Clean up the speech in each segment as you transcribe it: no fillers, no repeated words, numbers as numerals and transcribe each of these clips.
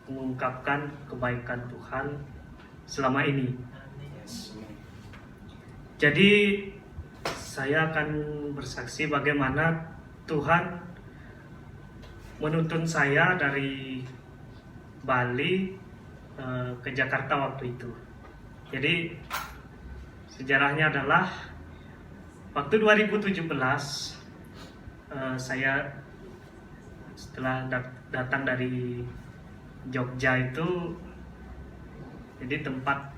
mengungkapkan kebaikan Tuhan selama ini. Jadi saya akan bersaksi bagaimana Tuhan menuntun saya dari Bali ke Jakarta waktu itu. Jadi sejarahnya adalah waktu 2017 saya setelah datang dari Jogja itu, jadi tempat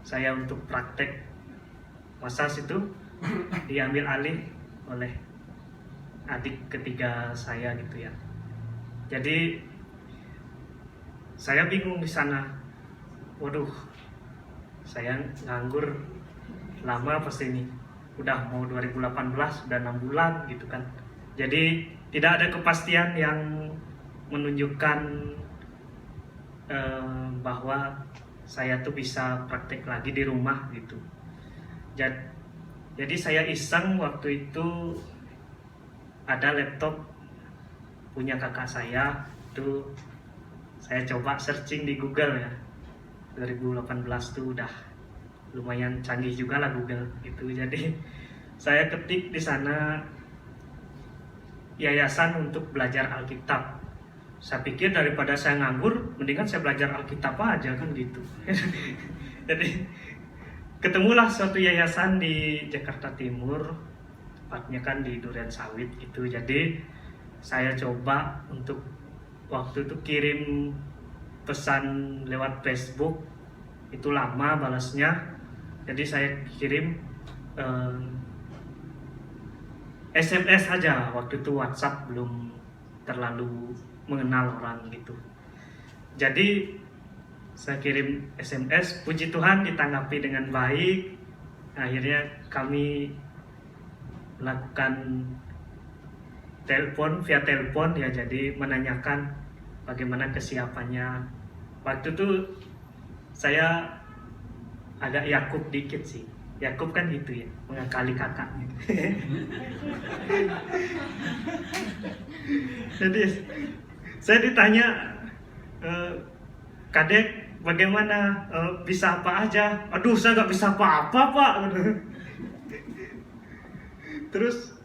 saya untuk praktek massage itu diambil alih oleh adik ketiga saya gitu ya. Jadi saya bingung di sana. Waduh, saya nganggur lama pasti ini. Udah mau 2018, udah 6 bulan gitu kan. Jadi tidak ada kepastian yang menunjukkan bahwa saya tuh bisa praktek lagi di rumah gitu. Jadi saya iseng waktu itu, ada laptop punya kakak saya, itu saya coba searching di Google ya. 2018 tuh udah lumayan canggih juga lah Google gitu. Jadi saya ketik di sana yayasan untuk belajar Alkitab. Saya pikir daripada saya nganggur, mendingan saya belajar Alkitab aja kan gitu. Jadi ketemulah suatu yayasan di Jakarta Timur, tepatnya kan di Duren Sawit itu. Jadi saya coba untuk waktu itu kirim pesan lewat Facebook, itu lama balasnya. Jadi saya kirim SMS aja, waktu itu WhatsApp belum terlalu mengenal orang gitu. Jadi saya kirim SMS, puji Tuhan ditanggapi dengan baik. Akhirnya kami melakukan via telepon ya, jadi menanyakan bagaimana kesiapannya. Waktu itu saya agak Yakub dikit sih. Yakub kan gitu ya, mengakali kakaknya. Jadi saya ditanya, Kadek bagaimana, bisa apa aja? Aduh, saya nggak bisa apa-apa Pak. Terus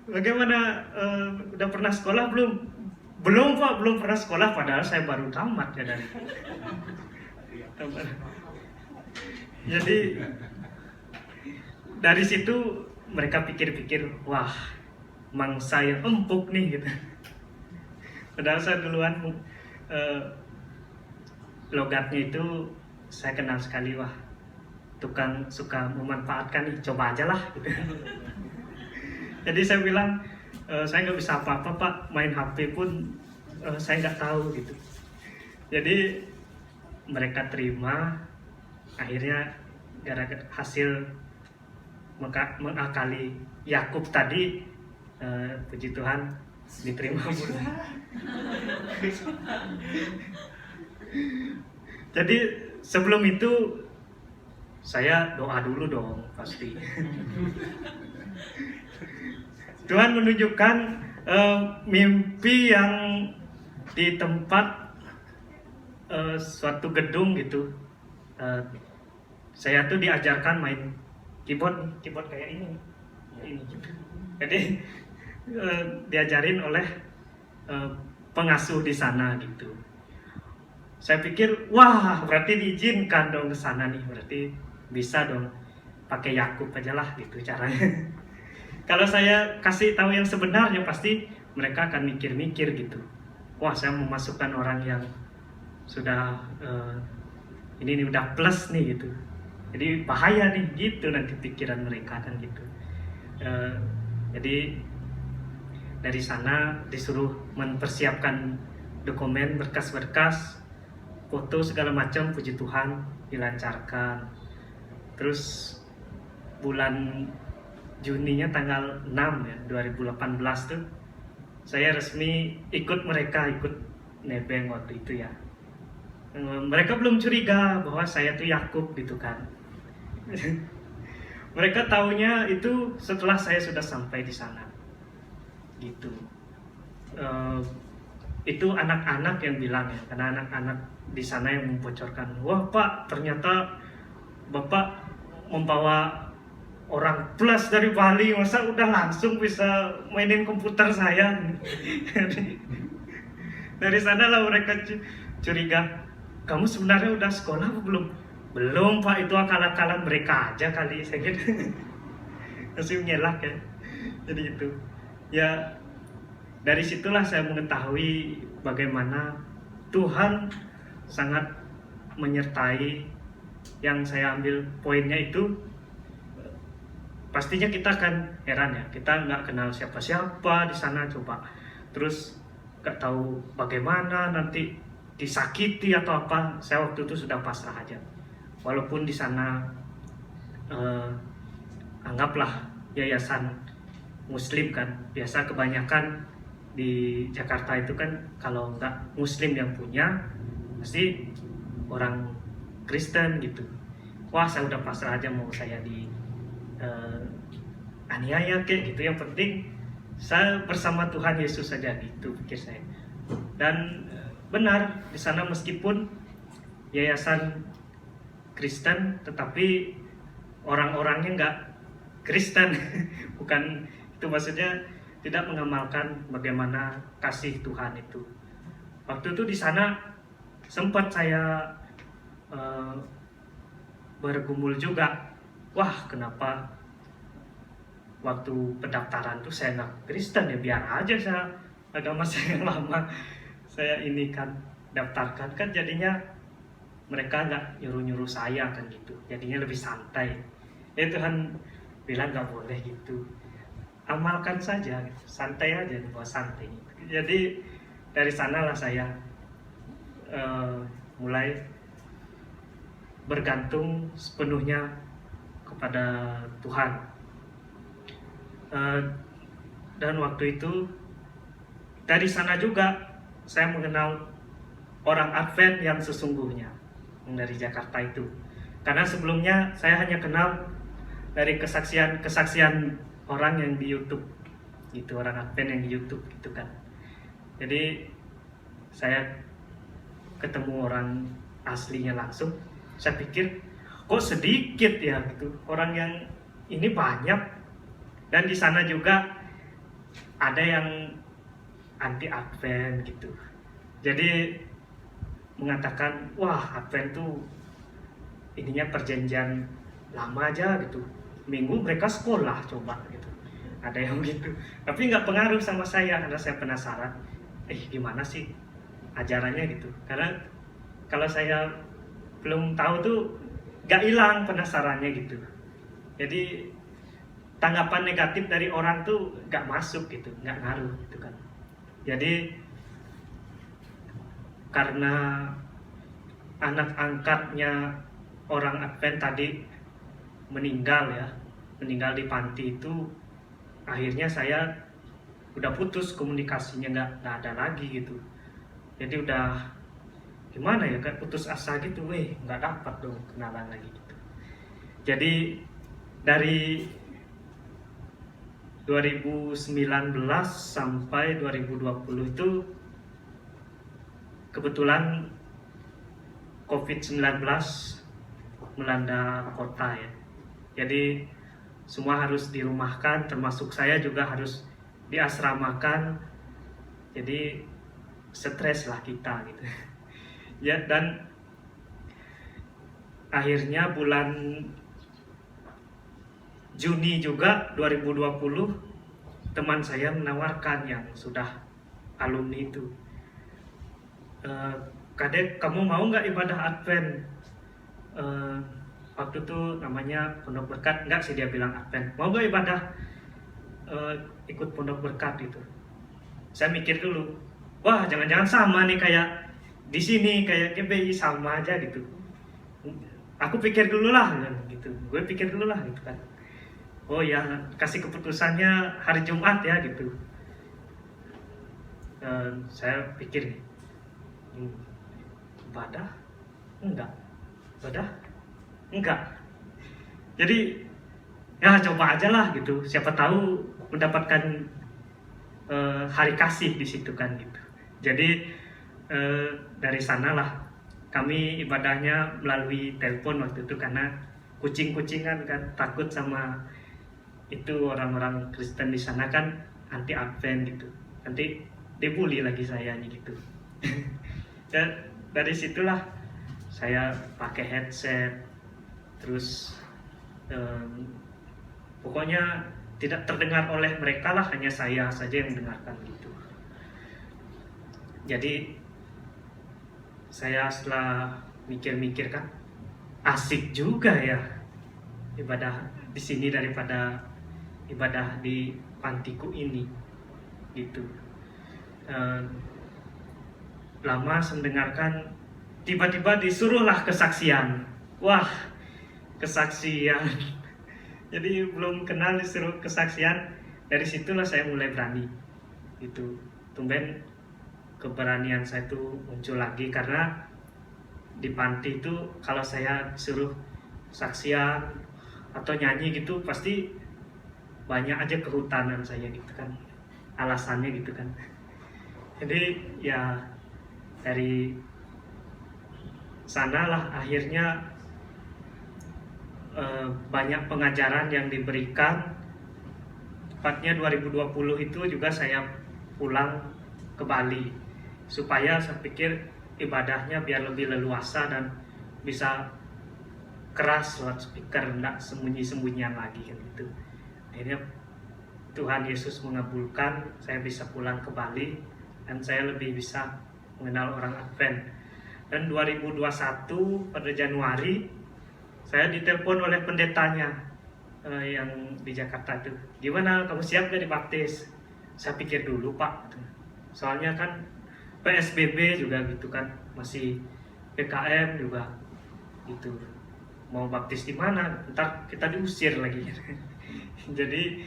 bagaimana, udah pernah sekolah belum? Belum Pak, belum pernah sekolah, padahal saya baru tamat ya dari. Jadi dari situ mereka pikir-pikir, wah mangsa yang empuk nih gitu. Padahal saya duluan logatnya itu saya kenal sekali, wah tukang suka memanfaatkan nih, coba aja lah gitu. Jadi saya bilang, saya nggak bisa apa-apa Pak, main HP pun saya nggak tahu gitu. Jadi mereka terima. Akhirnya gara-gara hasil mengakali Yakub tadi, puji Tuhan diterima. Jadi sebelum itu saya doa dulu dong pasti. Tuhan menunjukkan mimpi yang di tempat suatu gedung gitu. Saya tuh diajarkan main keyboard kayak ini. Jadi diajarin oleh pengasuh di sana gitu. Saya pikir, wah berarti diizinkan dong ke sana nih, berarti bisa dong pakai Yakub aja lah gitu caranya. Kalau saya kasih tahu yang sebenarnya, pasti mereka akan mikir-mikir gitu. Wah, saya memasukkan orang yang sudah ini nih udah plus nih gitu. Jadi bahaya nih gitu nanti pikiran mereka kan gitu. Jadi dari sana disuruh mempersiapkan dokumen, berkas-berkas, foto segala macam, puji Tuhan dilancarkan. Terus bulan Juninya tanggal 6 ya 2018 tuh saya resmi ikut mereka, ikut nebeng waktu itu ya. Mereka belum curiga bahwa saya tuh Yakub gitu kan. Mereka taunya itu setelah saya sudah sampai di sana gitu. itu anak-anak yang bilang ya, karena anak-anak di sana yang membocorkan, wah Pak, ternyata Bapak membawa orang plus dari Bali, masa udah langsung bisa mainin komputer saya. Dari sana lah mereka curiga, kamu sebenarnya udah sekolah apa belum? Belum Pak, itu akal-akalan mereka aja kali, saya gitu. Masih ngelak ya. Jadi itu ya, dari situlah saya mengetahui bagaimana Tuhan sangat menyertai. Yang saya ambil poinnya itu, pastinya kita akan heran ya, kita nggak kenal siapa-siapa di sana coba, terus nggak tahu bagaimana nanti disakiti atau apa. Saya waktu itu sudah pasrah aja, walaupun di sana anggaplah yayasan Muslim kan, biasa kebanyakan di Jakarta itu kan kalau nggak Muslim yang punya, pasti orang Kristen gitu. Wah, saya udah pasrah aja, mau saya di aniaya kayak gitu, yang penting saya bersama Tuhan Yesus saja gitu pikir saya. Dan benar di sana meskipun yayasan Kristen, tetapi orang-orangnya nggak Kristen. Bukan itu maksudnya, tidak mengamalkan bagaimana kasih Tuhan itu. Waktu itu di sana sempat saya bergumul juga, wah kenapa waktu pendaftaran tuh saya nggak Kristen ya, biar aja saya agama saya yang lama saya ini kan daftarkan, kan jadinya mereka nggak nyuruh-nyuruh saya kan gitu, jadinya lebih santai. Ya Tuhan bilang nggak boleh gitu, amalkan saja gitu. Santai aja, buat santai. Jadi dari sanalah saya mulai bergantung sepenuhnya kepada Tuhan. Dan waktu itu dari sana juga saya mengenal orang Advent yang sesungguhnya, yang dari Jakarta itu. Karena sebelumnya saya hanya kenal dari kesaksian orang yang di YouTube gitu, orang Advent yang di YouTube gitu kan. Jadi saya ketemu orang aslinya langsung, saya pikir kok sedikit ya gitu, orang yang ini banyak. Dan di sana juga ada yang anti Advent gitu, jadi mengatakan wah Advent tuh ininya perjanjian lama aja gitu, minggu mereka sekolah coba gitu, ada yang gitu. Tapi nggak pengaruh sama saya karena saya penasaran, gimana sih ajarannya gitu. Karena kalau saya belum tahu tuh gak hilang penasarannya gitu. Jadi tanggapan negatif dari orang tuh gak masuk gitu, gak ngaruh gitu kan. Jadi karena anak angkatnya orang Advent tadi meninggal di panti itu, akhirnya saya udah putus komunikasinya, nggak ada lagi gitu. Jadi udah gimana ya, kayak putus asa gitu, nggak dapat dong kenalan lagi gitu. Jadi dari 2019 sampai 2020 itu kebetulan COVID-19 melanda kota ya. Jadi semua harus dirumahkan, termasuk saya juga harus diasramakan. Jadi stres lah kita gitu. Ya, dan akhirnya bulan Juni juga 2020 teman saya menawarkan yang sudah alumni itu, Kadek, kamu mau nggak ibadah Advent? Waktu itu namanya Pondok Berkat, enggak sih dia bilang Advent. Mau nggak ibadah ikut Pondok Berkat itu? Saya mikir dulu, wah jangan-jangan sama nih kayak di sini, kayak GBI sama aja gitu. Aku pikir dulu lah gitu, gue pikir dulu lah gitu kan. Oh ya, kasih keputusannya hari Jumat ya gitu. Saya pikir nih, ibadah? Enggak. Ibadah? Enggak. Jadi ya coba aja lah gitu. Siapa tahu mendapatkan hari kasih di situ kan gitu. Jadi dari sanalah kami ibadahnya melalui telepon waktu itu, karena kucing-kucingan kan, takut sama itu orang-orang Kristen di sana kan anti Advent gitu, nanti dibully lagi sayanya gitu. Dan dari situlah saya pakai headset, terus pokoknya tidak terdengar oleh mereka lah, hanya saya saja yang mendengarkan gitu. Jadi saya setelah mikir-mikir kan, asik juga ya ibadah di sini daripada ibadah di pantiku ini gitu. Lama saya mendengarkan, tiba-tiba disuruhlah kesaksian. Wah, kesaksian. Jadi belum kenal disuruh kesaksian, dari situlah saya mulai berani gitu. Tumben keberanian saya tuh muncul lagi, karena di panti itu kalau saya suruh saksian atau nyanyi gitu pasti banyak aja kehutanan saya gitu kan, alasannya gitu kan. Jadi ya dari sanalah akhirnya banyak pengajaran yang diberikan. Tepatnya 2020 itu juga saya pulang ke Bali, supaya saya pikir ibadahnya biar lebih leluasa dan bisa keras lewat speaker, enggak sembunyi-sembunyian lagi kan gitu. Akhirnya Tuhan Yesus mengabulkan, saya bisa pulang ke Bali dan saya lebih bisa mengenal orang Advent. Dan 2021 pada Januari saya ditelepon oleh pendetanya yang di Jakarta itu, gimana kamu siap gak dibaptis? Saya pikir dulu Pak, soalnya kan PSBB juga gitu kan, masih PKM juga gitu, mau baptis di mana? Ntar kita diusir lagi. Jadi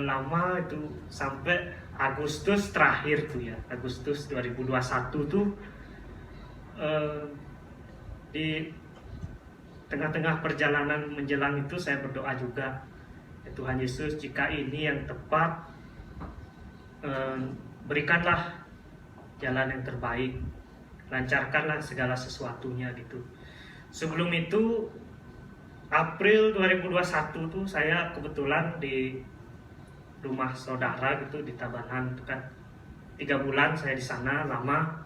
lama itu sampai Agustus terakhir tuh ya, Agustus 2021 tuh di tengah-tengah perjalanan menjelang itu saya berdoa juga, ya Tuhan Yesus, jika ini yang tepat, berikanlah jalan yang terbaik, lancarkanlah segala sesuatunya gitu. Sebelum itu April 2021 tuh saya kebetulan di rumah saudara gitu di Tabanan itu kan, 3 bulan saya di sana lama.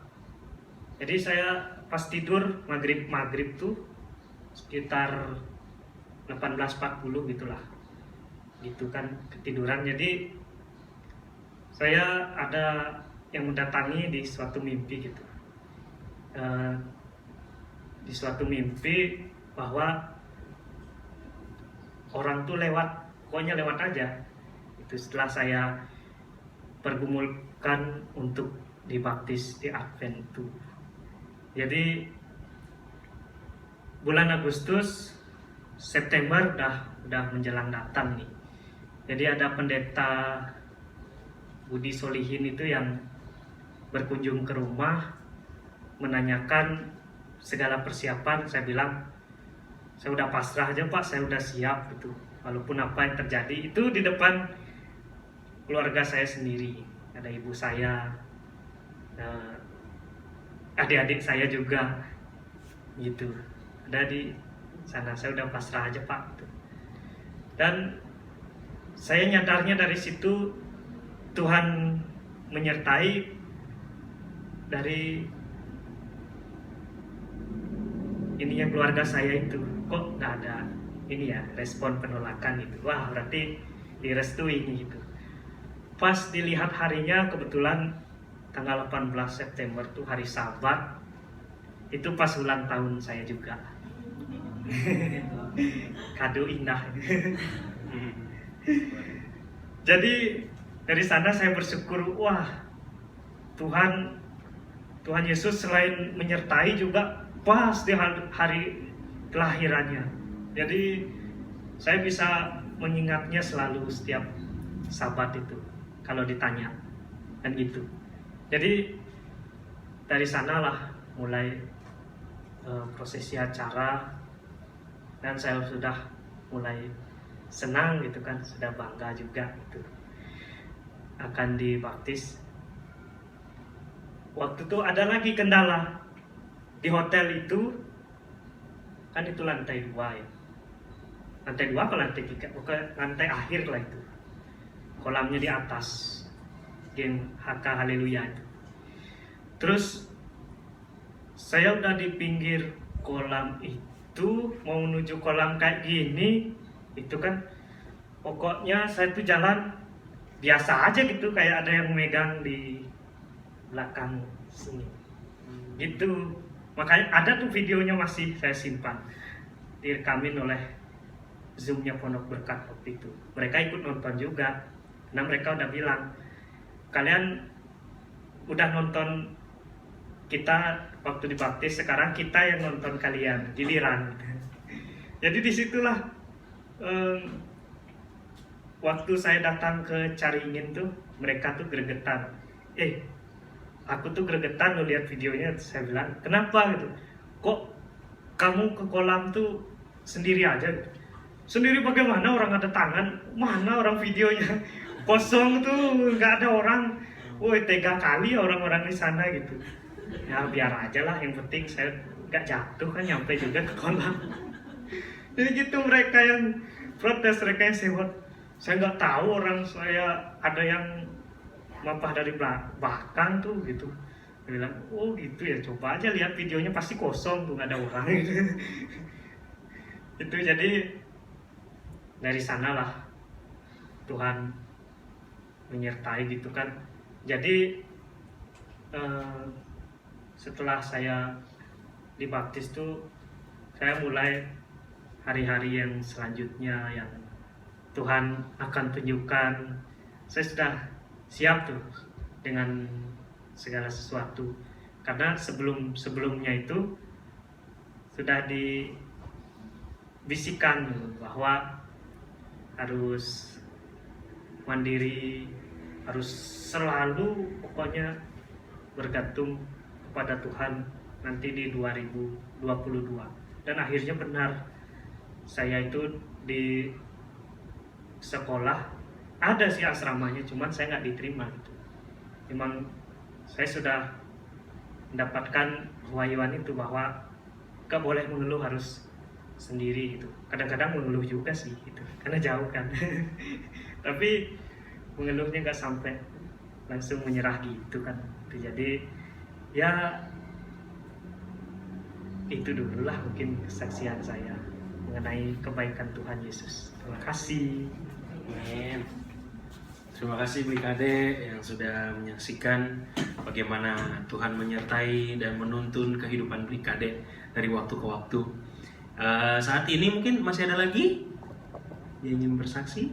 Jadi saya pas tidur maghrib tuh sekitar 18.40 gitulah, gitu kan ketiduran. Jadi saya ada yang mendatangi di suatu mimpi gitu, di suatu mimpi bahwa orang tuh lewat, pokoknya lewat aja. Itu setelah saya pergumulkan untuk dibaptis di Advent itu. Jadi bulan Agustus, September udah menjelang datang nih. Jadi ada pendeta Budi Solihin itu yang berkunjung ke rumah, menanyakan segala persiapan. Saya bilang, saya udah pasrah aja Pak, saya udah siap gitu, walaupun apa yang terjadi. Itu di depan keluarga saya sendiri, ada ibu saya, adik-adik saya juga gitu, ada di sana. Saya udah pasrah aja Pak gitu. Dan saya nyadarnya dari situ Tuhan menyertai. Dari ininya keluarga saya itu kok nggak ada ini ya, respon penolakan gitu. Wah, berarti direstui gitu. Pas dilihat harinya, kebetulan tanggal 18 September tuh hari Sabat, itu pas ulang tahun saya juga. Kado indah. Jadi dari sana saya bersyukur, wah Tuhan Yesus selain menyertai juga pas di hari kelahirannya. Jadi saya bisa mengingatnya selalu setiap Sabat itu kalau ditanya kan gitu. Jadi dari sanalah mulai prosesi acara, dan saya sudah mulai senang gitu kan, sudah bangga juga gitu akan dibaptis. waktu itu ada lagi kendala di hotel itu, kan itu lantai 2 ya, lantai 2 ke lantai 3, bukan lantai akhir lah itu, kolamnya di atas, geng HK Haleluya itu. Terus saya udah di pinggir kolam itu, mau menuju kolam kayak gini, itu kan pokoknya saya tuh jalan biasa aja gitu, kayak ada yang megang di belakang sini gitu. Makanya ada tuh videonya, masih saya simpan, direkamin oleh Zoom-nya Pondok Berkat waktu itu. Mereka ikut nonton juga, karena mereka udah bilang, kalian udah nonton kita waktu dibaptis, sekarang kita yang nonton kalian, giliran. Jadi disitulah waktu saya datang ke Caringin tuh, mereka tuh gregetan. Aku tuh gregetan lo lihat videonya. Saya bilang, kenapa gitu? Kok kamu ke kolam tuh sendiri aja gitu? Sendiri bagaimana, orang ada tangan? Mana orang videonya? Kosong tuh, nggak ada orang. Woi, tega kali orang-orang di sana gitu. Ya biar aja lah, yang penting saya nggak jatuh, kan nyampe juga ke kolam. Jadi gitu mereka yang protes, mereka yang sewot. Saya nggak tahu, orang saya ada yang mampah dari belakang tuh gitu. Dia bilang, oh gitu ya, coba aja lihat videonya, pasti kosong tuh, nggak ada orang. Itu jadi dari sanalah Tuhan menyertai gitu kan. Jadi setelah saya dibaptis tuh, saya mulai hari-hari yang selanjutnya yang Tuhan akan tunjukkan. Saya sudah siap tuh dengan segala sesuatu, karena sebelumnya itu sudah dibisikkan bahwa harus mandiri, harus selalu pokoknya bergantung kepada Tuhan nanti di 2022. Dan akhirnya benar, saya itu di sekolah ada sih asramanya, cuman saya nggak diterima gitu. Memang saya sudah mendapatkan wahyuan itu bahwa gak boleh mengeluh, harus sendiri gitu. Kadang-kadang mengeluh juga sih gitu, karena jauh kan. Tapi mengeluhnya nggak sampai langsung menyerah gitu kan. Jadi ya itu dulu lah mungkin kesaksian saya mengenai kebaikan Tuhan Yesus. Terima kasih. Amin. Terima kasih Bu Kade yang sudah menyaksikan bagaimana Tuhan menyertai dan menuntun kehidupan Bu Kade dari waktu ke waktu. Saat ini mungkin masih ada lagi yang ingin bersaksi.